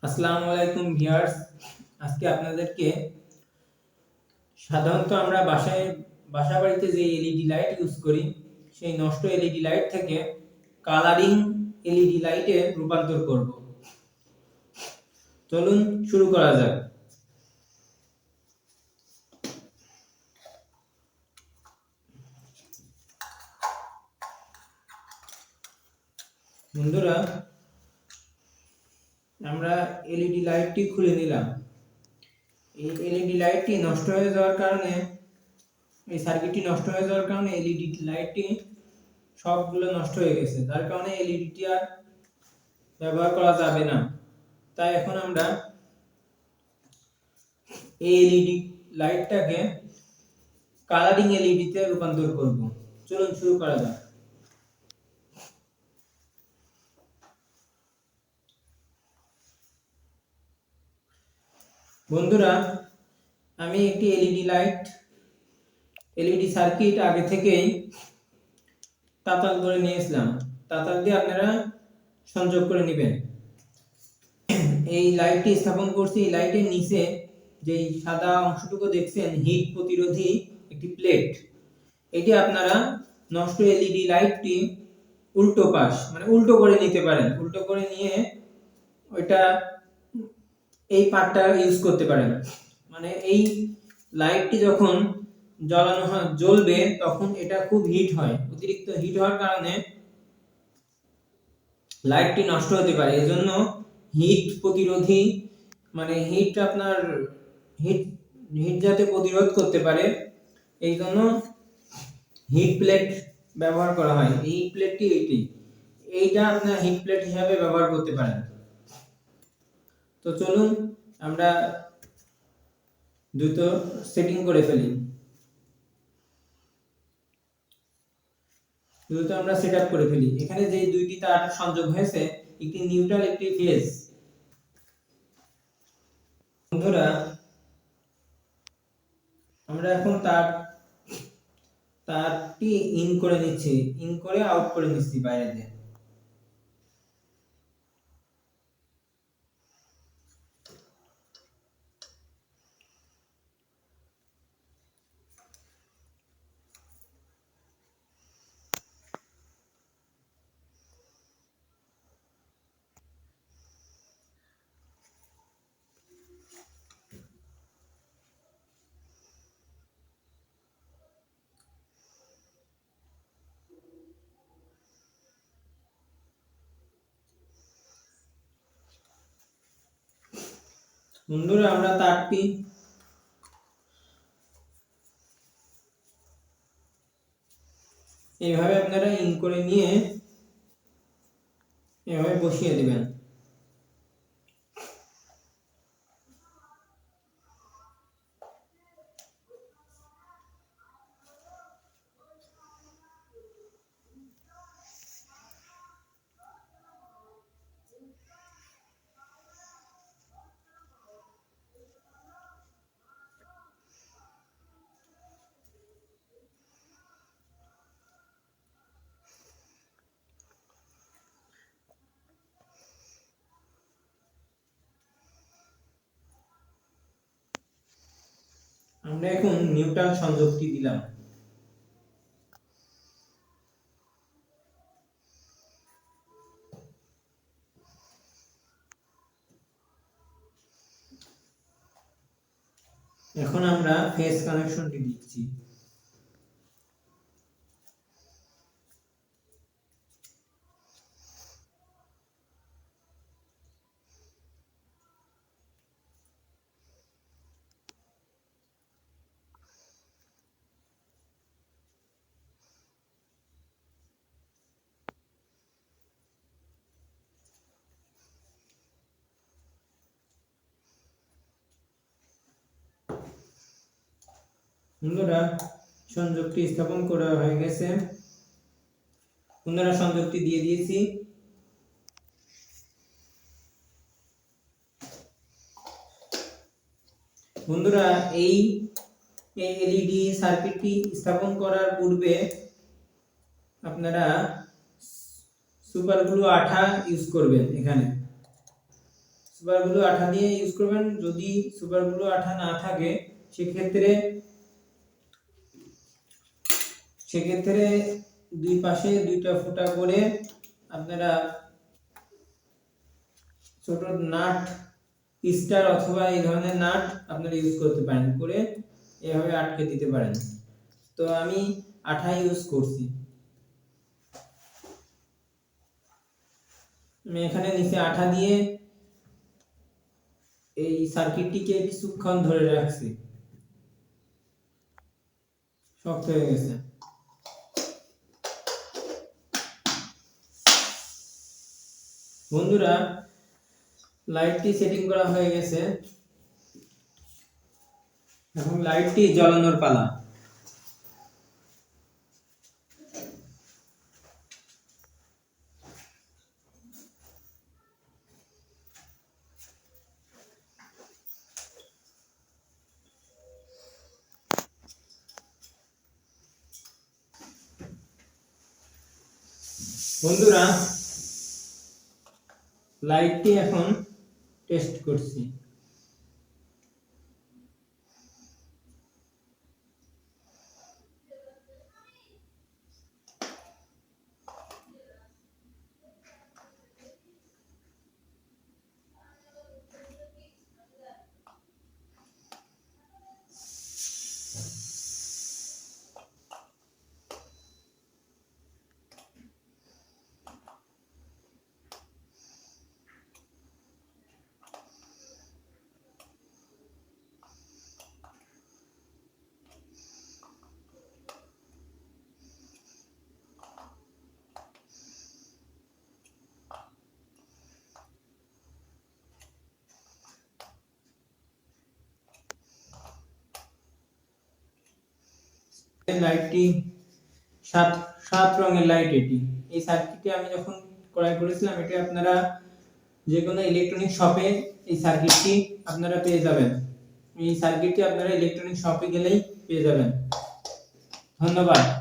আসসালামু আলাইকুম ভিউয়ার্স। আজকে আপনাদেরকে সাধারণত আমরা বাসা বাড়িতে যে এলইডি লাইট ইউজ করি সেই নষ্ট এলইডি লাইট থেকে কালারিং এলইডি লাইটে রূপান্তর করব। চলুন শুরু করা যাক। বন্ধুরা, আমরা এলইডি লাইটটি খুলে নিলাম। এই এলইডি লাইটটি নষ্ট হয়ে যাওয়ার কারণে এই সার্কিটটি নষ্ট হয়ে যাওয়ার কারণে এলইডি লাইটটি সবগুলো নষ্ট হয়ে গেছে, যার কারণে এলইডিটি আর ব্যবহার করা যাবে না। তাই এখন আমরা এই এলইডি লাইটটাকে কালারিং এলইডিতে রূপান্তর করব। চলুন শুরু করা যাক। বন্ধুরা, আমি একটি এলইডি সার্কিট আগে থেকেই তাতাল করে নিয়েছিলাম। তাতাল দিয়ে আপনারা সংযোগ করে নেবেন। এই লাইটটি স্থাপন করছি। এই লাইটের নিচে যে সাদা অংশটুকু দেখছেন, হিট প্রতিরোধী একটি প্লেট। এটি আপনারা নষ্ট এলইডি লাইটটি উল্টো পাশ মানে উল্টো করে নিতে পারেন। উল্টো করে নিয়ে ওইটা এই পার্টটা ইউজ করতে পারেন। মানে এই লাইটটি যখন জ্বলবে তখন এটা খুব হিট হয়। অতিরিক্ত হিট হওয়ার কারণে লাইটটি নষ্ট হতে পারে। এজন্য হিট প্রতিরোধী মানে হিট যাতে প্রতিরোধ করতে পারে এই জন্য হিট প্লেট ব্যবহার করা হয়। এই প্লেটটি এইটা আপনার হিট প্লেট হিসাবে ব্যবহার করতে পারেন। তো চলুন আমরা দ্রুত সেটিং করে ফেলি। সেট আপ করে ফেলি। এখানে যে দুইটি তার সংযোগ হয়েছে, একটি নিউট্রাল একটি ফেজ। বন্ধুরা, আমরা এখন তারটি ইন করে নিচ্ছি, ইন করে আউট করে নিচ্ছি বাইরে দিয়ে। বন্ধুরা, আমরা তারটি এইভাবে আপনারা ইন করে নিয়ে এভাবে বসিয়ে দিবেন। আমরা এখন নিউট্রাল সংযোগটি দিলাম। এখন আমরা ফেজ কানেকশনটি দিচ্ছি। বন্ধুরা, সংযোগটি স্থাপন করা হয়ে গেছে। বন্ধুরা, সংযোগটি দিয়ে দিয়েছি। বন্ধুরা, এই এলইডি সার্কিটটি স্থাপন করার পূর্বে আপনারা সুপার গ্লু আঠা ইউজ করবেন। এখানে সুপার গ্লু আঠা দিয়ে ইউজ করবেন। যদি সুপার গ্লু আঠা না থাকে সেক্ষেত্রে দুই পাশে দুইটা ফুটা করে আপনারা ছোট নাট স্টার অথবা এই ধরনের নাট আপনারা ইউজ করতে পারেন, করে এভাবে আটকে দিতে পারেন। তো আমি আঠা ইউজ করছি। আমি এখানে নিচে আঠা দিয়ে এই সার্কিটটিকে কিছুক্ষণ ধরে রাখছি, শক্ত হয়ে গেছে। বন্ধুরা, লাইটটি সেটিং করা হয়ে গেছে, এখন লাইটটি জ্বালানোর পালা। বন্ধুরা, লাইটটি এখন টেস্ট করছি। লাইটটি সাত রঙের লাইট। এই সার্কিটটি আমি যখন ক্রয় করেছিলাম, এটা আপনারা যে কোনো ইলেকট্রনিক শপে এই সার্কিটটি আপনারা পেয়ে যাবেন। এই সার্কিটটি আপনারা ইলেকট্রনিক শপে গেলেই পেয়ে যাবেন। ধন্যবাদ।